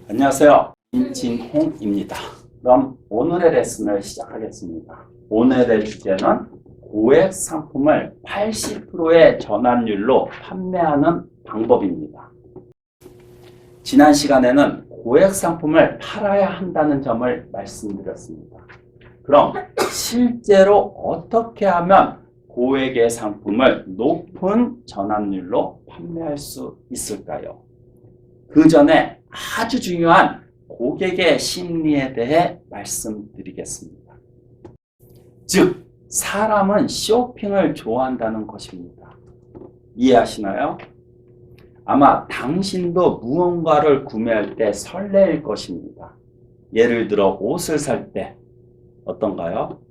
안녕하세요. 임진홍입니다. 그럼 오늘의 레슨을 시작하겠습니다. 오늘의 주제는 고액 상품을 80%의 전환율로 판매하는 방법입니다. 지난 시간에는 고액 상품을 팔아야 한다는 점을 말씀드렸습니다. 그럼 실제로 어떻게 하면 고액의 상품을 높은 전환율로 판매할 수 있을까요? 그 전에 아주 중요한 고객의 심리에 대해 말씀드리겠습니다. 즉, 사람은 쇼핑을 좋아한다는 것입니다. 이해하시나요? 아마 당신도 무언가를 구매할 때 설레일 것입니다. 예를 들어 옷을 살 때 어떤가요?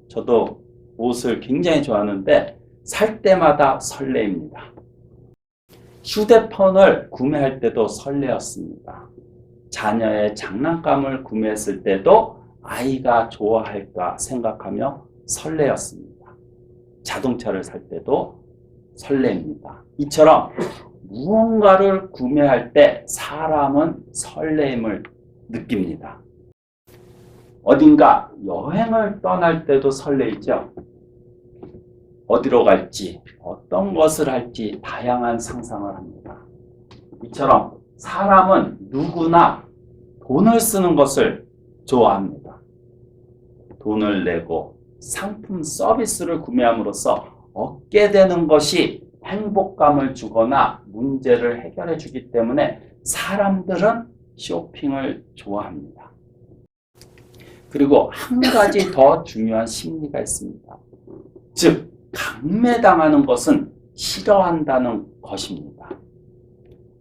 저도 옷을 굉장히 좋아하는데 살 때마다 설레입니다. 휴대폰을 구매할 때도 설레었습니다. 자녀의 장난감을 구매했을 때도 아이가 좋아할까 생각하며 설레었습니다. 자동차를 살 때도 설레입니다. 이처럼 무언가를 구매할 때 사람은 설레임을 느낍니다. 어딘가 여행을 떠날 때도 설레이죠. 어디로 갈지, 어떤 것을 할지 다양한 상상을 합니다. 이처럼 사람은 누구나 돈을 쓰는 것을 좋아합니다. 돈을 내고 상품 서비스를 구매함으로써 얻게 되는 것이 행복감을 주거나 문제를 해결해 주기 때문에 사람들은 쇼핑을 좋아합니다. 그리고 한 가지 더 중요한 심리가 있습니다. 즉, 강매당하는 것은 싫어한다는 것입니다.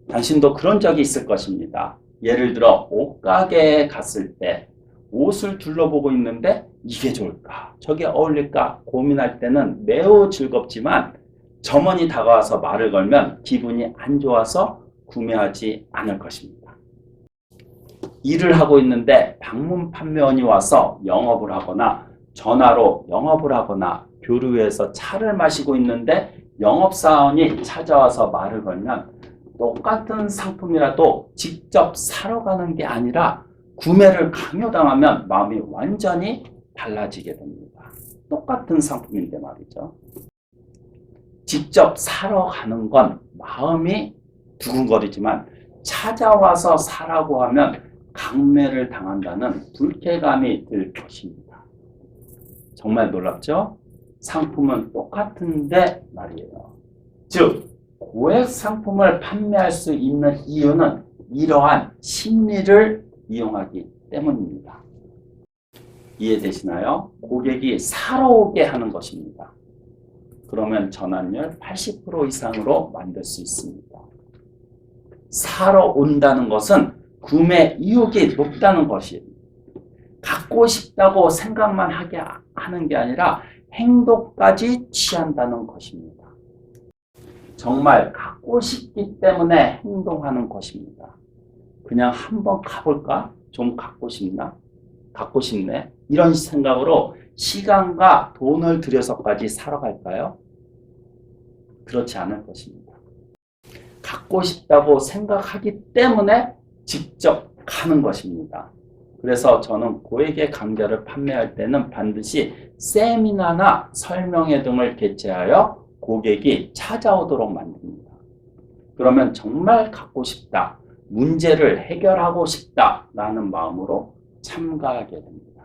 당신도 그런 적이 있을 것입니다. 예를 들어 옷가게에 갔을 때 옷을 둘러보고 있는데 이게 좋을까? 저게 어울릴까? 고민할 때는 매우 즐겁지만 점원이 다가와서 말을 걸면 기분이 안 좋아서 구매하지 않을 것입니다. 일을 하고 있는데 방문 판매원이 와서 영업을 하거나 전화로 영업을 하거나 교류에서 차를 마시고 있는데 영업사원이 찾아와서 말을 걸면 똑같은 상품이라도 직접 사러 가는 게 아니라 구매를 강요당하면 마음이 완전히 달라지게 됩니다. 똑같은 상품인데 말이죠. 직접 사러 가는 건 마음이 두근거리지만 찾아와서 사라고 하면 강매를 당한다는 불쾌감이 들 것입니다. 정말 놀랍죠? 상품은 똑같은데 말이에요. 즉, 고액 상품을 판매할 수 있는 이유는 이러한 심리를 이용하기 때문입니다. 이해되시나요? 고객이 사러 오게 하는 것입니다. 그러면 전환율 80% 이상으로 만들 수 있습니다. 사러 온다는 것은 구매 의욕이 높다는 것이에요. 갖고 싶다고 생각만 하게 하는 게 아니라 행동까지 취한다는 것입니다. 정말 갖고 싶기 때문에 행동하는 것입니다. 그냥 한번 가볼까? 좀 갖고 싶나? 갖고 싶네? 이런 생각으로 시간과 돈을 들여서까지 사러 갈까요? 그렇지 않을 것입니다. 갖고 싶다고 생각하기 때문에 직접 가는 것입니다. 그래서 저는 고액의 강좌를 판매할 때는 반드시 세미나나 설명회 등을 개최하여 고객이 찾아오도록 만듭니다. 그러면 정말 갖고 싶다, 문제를 해결하고 싶다라는 마음으로 참가하게 됩니다.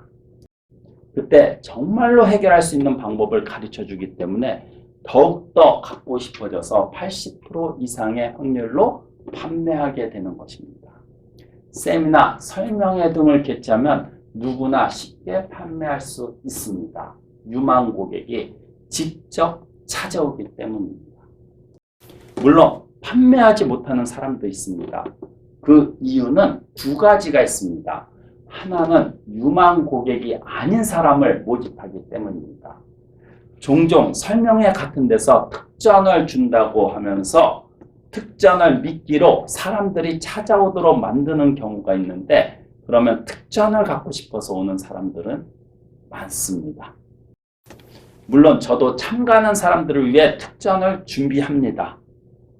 그때 정말로 해결할 수 있는 방법을 가르쳐 주기 때문에 더욱더 갖고 싶어져서 80% 이상의 확률로 판매하게 되는 것입니다. 세미나, 설명회 등을 개최하면 누구나 쉽게 판매할 수 있습니다. 유망 고객이 직접 찾아오기 때문입니다. 물론 판매하지 못하는 사람도 있습니다. 그 이유는 두 가지가 있습니다. 하나는 유망 고객이 아닌 사람을 모집하기 때문입니다. 종종 설명회 같은 데서 특전을 준다고 하면서 특전을 미끼로 사람들이 찾아오도록 만드는 경우가 있는데 그러면 특전을 갖고 싶어서 오는 사람들은 많습니다. 물론 저도 참가하는 사람들을 위해 특전을 준비합니다.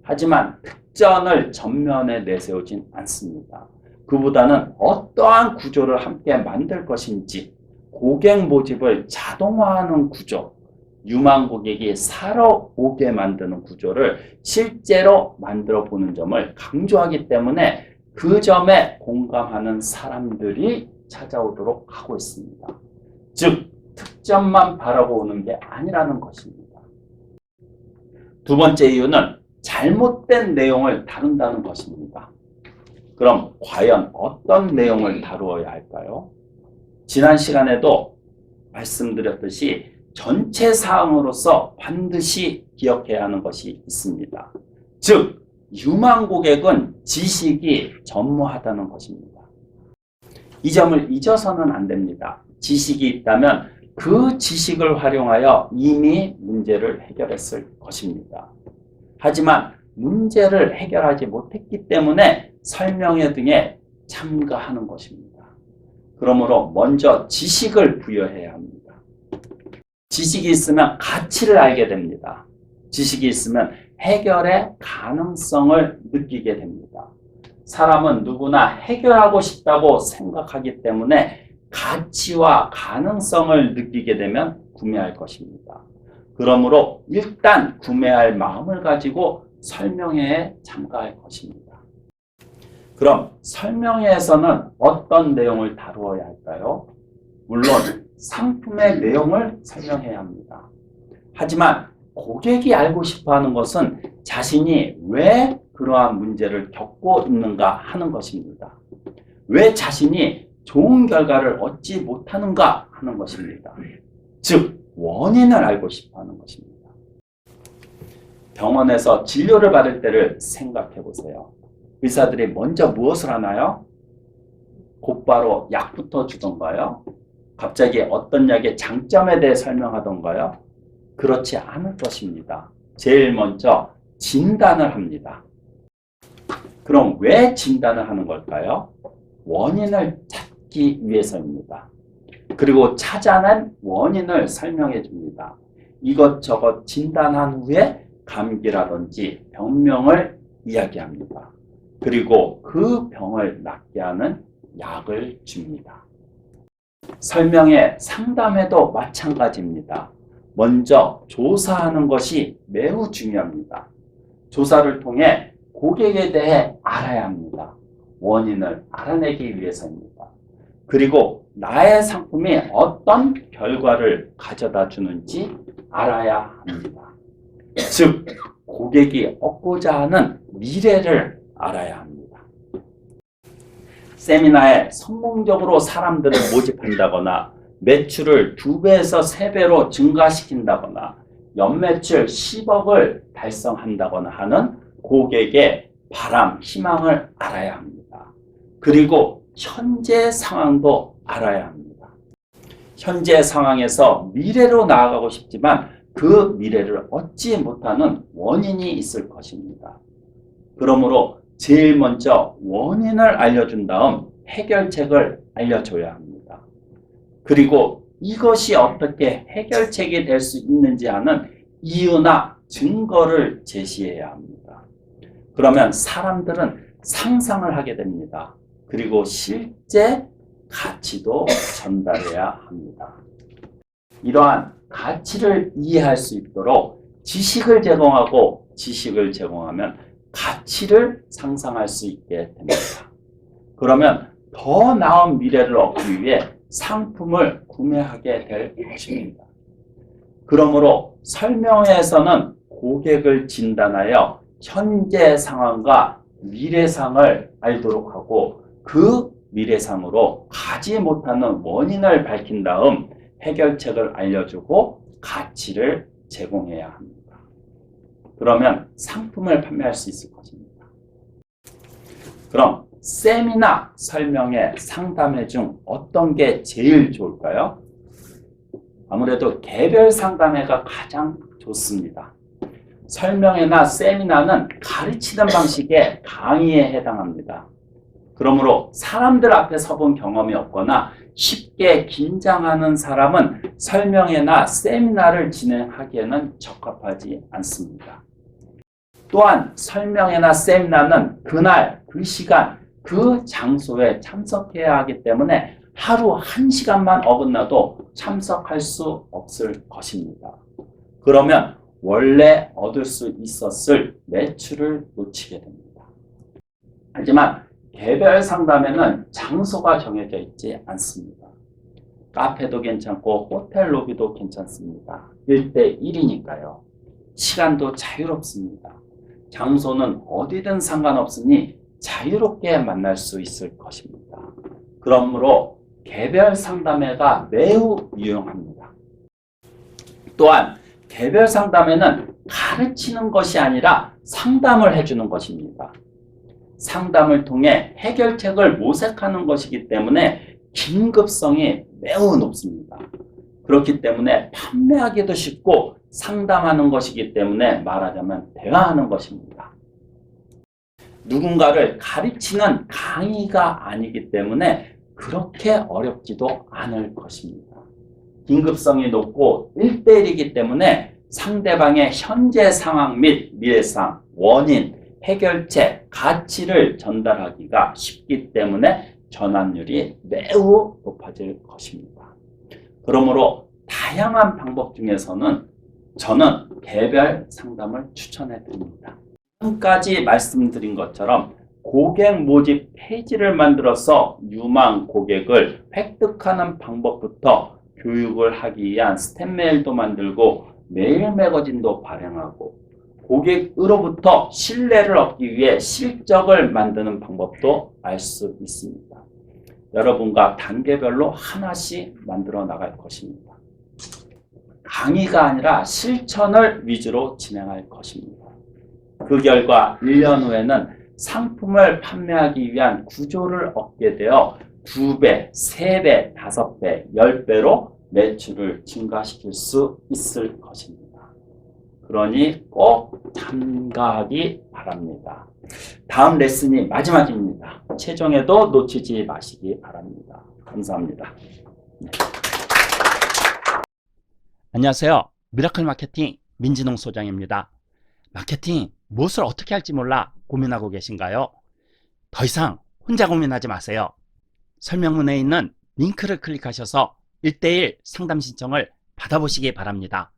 하지만 특전을 전면에 내세우진 않습니다. 그보다는 어떠한 구조를 함께 만들 것인지 고객 모집을 자동화하는 구조, 유망 고객이 사러 오게 만드는 구조를 실제로 만들어 보는 점을 강조하기 때문에 그 점에 공감하는 사람들이 찾아오도록 하고 있습니다. 즉, 특점만 바라고 오는 게 아니라는 것입니다. 두 번째 이유는 잘못된 내용을 다룬다는 것입니다. 그럼 과연 어떤 내용을 다루어야 할까요? 지난 시간에도 말씀드렸듯이 전체 사항으로서 반드시 기억해야 하는 것이 있습니다. 즉, 유망 고객은 지식이 전무하다는 것입니다. 이 점을 잊어서는 안 됩니다. 지식이 있다면 그 지식을 활용하여 이미 문제를 해결했을 것입니다. 하지만 문제를 해결하지 못했기 때문에 설명회 등에 참가하는 것입니다. 그러므로 먼저 지식을 부여해야 합니다. 지식이 있으면 가치를 알게 됩니다. 지식이 있으면 해결의 가능성을 느끼게 됩니다. 사람은 누구나 해결하고 싶다고 생각하기 때문에 가치와 가능성을 느끼게 되면 구매할 것입니다. 그러므로 일단 구매할 마음을 가지고 설명회에 참가할 것입니다. 그럼 설명회에서는 어떤 내용을 다루어야 할까요? 물론 상품의 내용을 설명해야 합니다. 하지만 고객이 알고 싶어하는 것은 자신이 왜 그러한 문제를 겪고 있는가 하는 것입니다. 왜 자신이 좋은 결과를 얻지 못하는가 하는 것입니다. 즉, 원인을 알고 싶어하는 것입니다. 병원에서 진료를 받을 때를 생각해 보세요. 의사들이 먼저 무엇을 하나요? 곧바로 약부터 주던가요? 갑자기 어떤 약의 장점에 대해 설명하던가요? 그렇지 않을 것입니다. 제일 먼저 진단을 합니다. 그럼 왜 진단을 하는 걸까요? 원인을 찾기 위해서입니다. 그리고 찾아낸 원인을 설명해 줍니다. 이것저것 진단한 후에 감기라든지 병명을 이야기합니다. 그리고 그 병을 낫게 하는 약을 줍니다. 설명회, 상담에도 마찬가지입니다. 먼저 조사하는 것이 매우 중요합니다. 조사를 통해 고객에 대해 알아야 합니다. 원인을 알아내기 위해서입니다. 그리고 나의 상품이 어떤 결과를 가져다 주는지 알아야 합니다. 즉, 고객이 얻고자 하는 미래를 알아야 합니다. 세미나에 성공적으로 사람들을 모집한다거나 매출을 2배에서 3배로 증가시킨다거나 연매출 10억을 달성한다거나 하는 고객의 바람, 희망을 알아야 합니다. 그리고 현재 상황도 알아야 합니다. 현재 상황에서 미래로 나아가고 싶지만 그 미래를 얻지 못하는 원인이 있을 것입니다. 그러므로 제일 먼저 원인을 알려준 다음 해결책을 알려줘야 합니다. 그리고 이것이 어떻게 해결책이 될 수 있는지 하는 이유나 증거를 제시해야 합니다. 그러면 사람들은 상상을 하게 됩니다. 그리고 실제 가치도 전달해야 합니다. 이러한 가치를 이해할 수 있도록 지식을 제공하고 지식을 제공하면 가치를 상상할 수 있게 됩니다. 그러면 더 나은 미래를 얻기 위해 상품을 구매하게 될 것입니다. 그러므로 설명회에서는 고객을 진단하여 현재 상황과 미래상을 알도록 하고 그 미래상으로 가지 못하는 원인을 밝힌 다음 해결책을 알려주고 가치를 제공해야 합니다. 그러면 상품을 판매할 수 있을 것입니다. 그럼 세미나, 설명회, 상담회 중 어떤 게 제일 좋을까요? 아무래도 개별 상담회가 가장 좋습니다. 설명회나 세미나는 가르치는 방식의 강의에 해당합니다. 그러므로 사람들 앞에 서본 경험이 없거나 쉽게 긴장하는 사람은 설명회나 세미나를 진행하기에는 적합하지 않습니다. 또한 설명회나 세미나는 그날, 그 시간, 그 장소에 참석해야 하기 때문에 하루 1시간만 어긋나도 참석할 수 없을 것입니다. 그러면 원래 얻을 수 있었을 매출을 놓치게 됩니다. 하지만 개별 상담에는 장소가 정해져 있지 않습니다. 카페도 괜찮고 호텔 로비도 괜찮습니다. 1대1이니까요. 시간도 자유롭습니다. 장소는 어디든 상관없으니 자유롭게 만날 수 있을 것입니다. 그러므로 개별 상담회가 매우 유용합니다. 또한 개별 상담회는 가르치는 것이 아니라 상담을 해주는 것입니다. 상담을 통해 해결책을 모색하는 것이기 때문에 긴급성이 매우 높습니다. 그렇기 때문에 판매하기도 쉽고 상담하는 것이기 때문에 말하자면 대화하는 것입니다. 누군가를 가르치는 강의가 아니기 때문에 그렇게 어렵지도 않을 것입니다. 긴급성이 높고 1대1이기 때문에 상대방의 현재 상황 및 미래상, 원인, 해결책, 가치를 전달하기가 쉽기 때문에 전환율이 매우 높아질 것입니다. 그러므로 다양한 방법 중에서는 저는 개별 상담을 추천해 드립니다. 지금까지 말씀드린 것처럼 고객 모집 페이지를 만들어서 유망 고객을 획득하는 방법부터 교육을 하기 위한 스텝 메일도 만들고 메일 매거진도 발행하고 고객으로부터 신뢰를 얻기 위해 실적을 만드는 방법도 알 수 있습니다. 여러분과 단계별로 하나씩 만들어 나갈 것입니다. 강의가 아니라 실천을 위주로 진행할 것입니다. 그 결과 1년 후에는 상품을 판매하기 위한 구조를 얻게 되어 2배, 3배, 5배, 10배로 매출을 증가시킬 수 있을 것입니다. 그러니 꼭 참가하기 바랍니다. 다음 레슨이 마지막입니다. 최종에도 놓치지 마시기 바랍니다. 감사합니다. 네. 안녕하세요. 미라클 마케팅 민진홍 소장입니다. 마케팅 무엇을 어떻게 할지 몰라 고민하고 계신가요? 더 이상 혼자 고민하지 마세요. 설명문에 있는 링크를 클릭하셔서 1대1 상담 신청을 받아보시기 바랍니다.